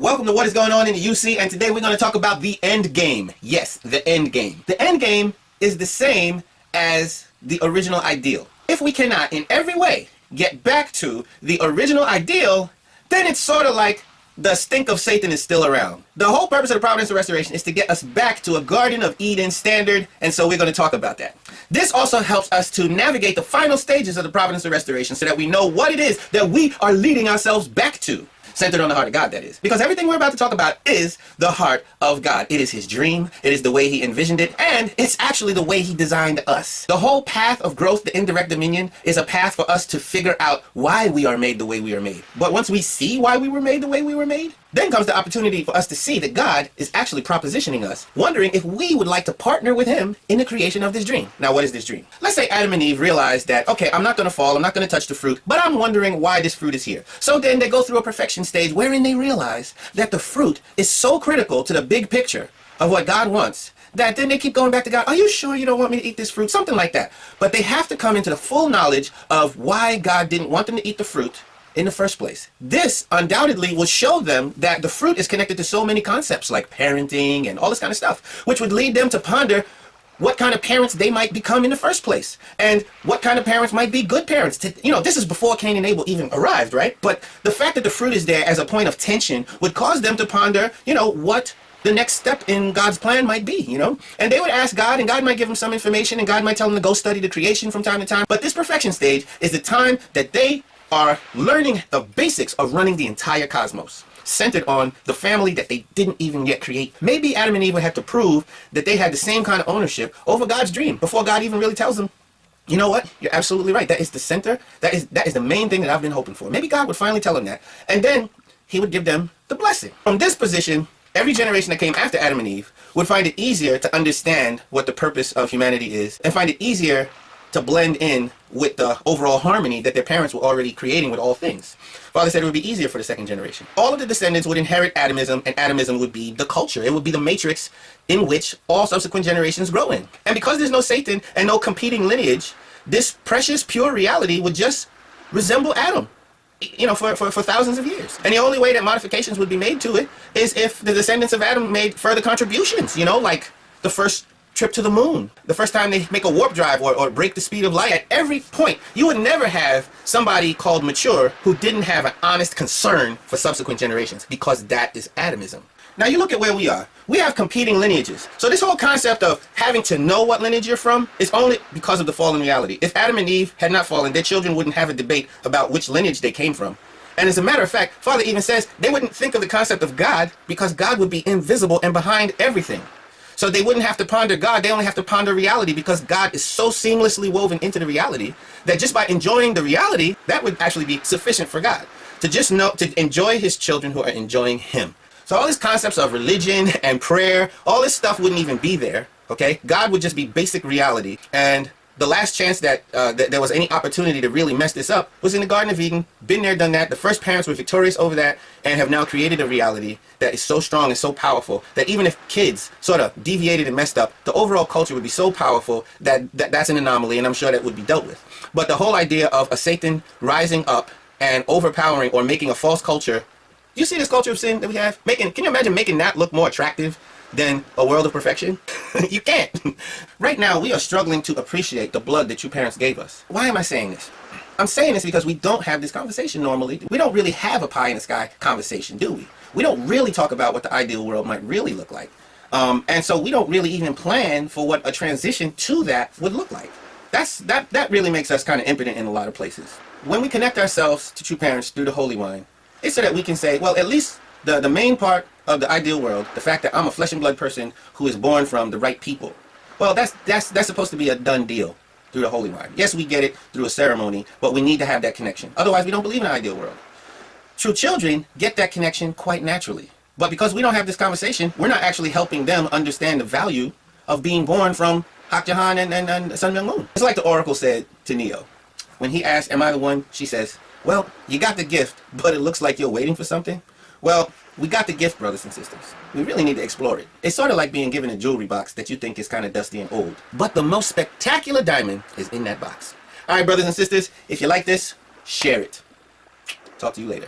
Welcome to What is Going On in the UC, and today we're going to talk about the end game. Yes, the end game. The end game is the same as the original ideal. If we cannot in every way get back to the original ideal, then it's sort of like the stink of Satan is still around. The whole purpose of the providence of restoration is to get us back to a Garden of Eden standard, and so we're going to talk about that. This also helps us to navigate the final stages of the providence of restoration so that we know what it is that we are leading ourselves back to. Centered on the heart of God, that is. Because everything we're about to talk about is the heart of God. It is his dream, it is the way he envisioned it, and it's actually the way he designed us. The whole path of growth, the indirect dominion, is a path for us to figure out why we are made the way we are made. But once we see why we were made the way we were made, then comes the opportunity for us to see that God is actually propositioning us, wondering if we would like to partner with him in the creation of this dream. Now, what is this dream? Let's say Adam and Eve realized that, okay, I'm not going to fall, I'm not going to touch the fruit, but I'm wondering why this fruit is here. So then they go through a perfection stage wherein they realize that the fruit is so critical to the big picture of what God wants that then they keep going back to God. Are you sure you don't want me to eat this fruit? Something like that. But they have to come into the full knowledge of why God didn't want them to eat the fruit in the first place. This undoubtedly will show them that the fruit is connected to so many concepts like parenting and all this kind of stuff, which would lead them to ponder what kind of parents they might become in the first place, and what kind of parents might be good parents. This is before Cain and Abel even arrived, right? But the fact that the fruit is there as a point of tension would cause them to ponder, what the next step in God's plan might be, And they would ask God, and God might give them some information, and God might tell them to go study the creation from time to time. But this perfection stage is the time that they are learning the basics of running the entire cosmos, centered on the family that they didn't even yet create. Maybe Adam and Eve would have to prove that they had the same kind of ownership over God's dream before God even really tells them, you know what, you're absolutely right. That is the center. That is the main thing that I've been hoping for. Maybe God would finally tell them that, and then he would give them the blessing. From this position, every generation that came after Adam and Eve would find it easier to understand what the purpose of humanity is, and find it easier to blend in with the overall harmony that their parents were already creating with all things. Father said it would be easier for the second generation. All of the descendants would inherit Adamism, and Adamism would be the culture. It would be the matrix in which all subsequent generations grow in. And because there's no Satan and no competing lineage, this precious, pure reality would just resemble Adam, for thousands of years. And the only way that modifications would be made to it is if the descendants of Adam made further contributions, like the first trip to the moon, the first time they make a warp drive or break the speed of light. At every point, you would never have somebody called mature who didn't have an honest concern for subsequent generations, because that is Adamism. Now you look at where we are. We have competing lineages. So this whole concept of having to know what lineage you're from is only because of the fallen reality. If Adam and Eve had not fallen, their children wouldn't have a debate about which lineage they came from. And as a matter of fact, Father even says they wouldn't think of the concept of God because God would be invisible and behind everything. So they wouldn't have to ponder God, they only have to ponder reality, because God is so seamlessly woven into the reality that just by enjoying the reality, that would actually be sufficient for God. To just know, to enjoy his children who are enjoying him. So all these concepts of religion and prayer, all this stuff wouldn't even be there, okay? God would just be basic reality. And the last chance that there was any opportunity to really mess this up was in the Garden of Eden. Been there, done that. The first parents were victorious over that and have now created a reality that is so strong and so powerful that even if kids sort of deviated and messed up, the overall culture would be so powerful that that's an anomaly, and I'm sure that would be dealt with. But the whole idea of a Satan rising up and overpowering or making a false culture, you see this culture of sin that we have? Can you imagine making that look more attractive than a world of perfection? You can't. Right now, we are struggling to appreciate the blood that you parents gave us. Why am I saying this? I'm saying this because we don't have this conversation normally. We don't really have a pie in the sky conversation, do we? We don't really talk about what the ideal world might really look like. And so we don't really even plan for what a transition to that would look like. That really makes us kind of impotent in a lot of places. When we connect ourselves to true parents through the Holy Wine, it's so that we can say, well, at least the main part of the ideal world, the fact that I'm a flesh and blood person who is born from the right people, well, that's supposed to be a done deal through the Holy Wine. Yes, we get it through a ceremony, but we need to have that connection. Otherwise, we don't believe in an ideal world. True children get that connection quite naturally. But because we don't have this conversation, we're not actually helping them understand the value of being born from Hak Jahan and Sun Myung Moon. It's like the oracle said to Neo. When he asked, am I the one? She says, well, you got the gift, but it looks like you're waiting for something. Well, we got the gift, brothers and sisters. We really need to explore it. It's sort of like being given a jewelry box that you think is kind of dusty and old. But the most spectacular diamond is in that box. All right, brothers and sisters, if you like this, share it. Talk to you later.